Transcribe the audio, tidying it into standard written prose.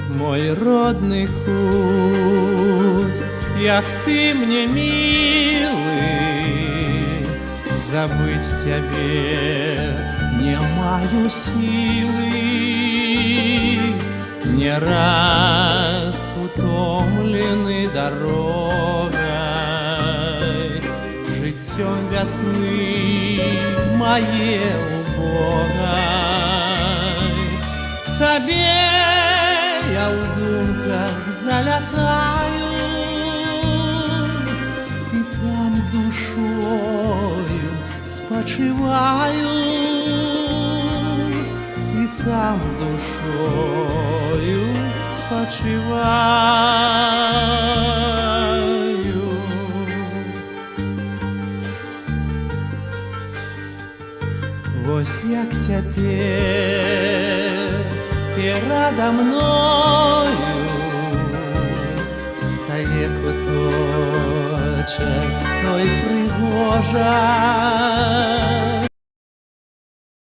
мой родный кут, як ты мне милый, забыть тебе не маю силы. Не раз утомлены дорогой, життем весны моей убогой. Тебе я в думках залетаю, и там душою спочиваю, и там душою спочиваю. Вось як цяпер перада мною стае куточак той прыгожай,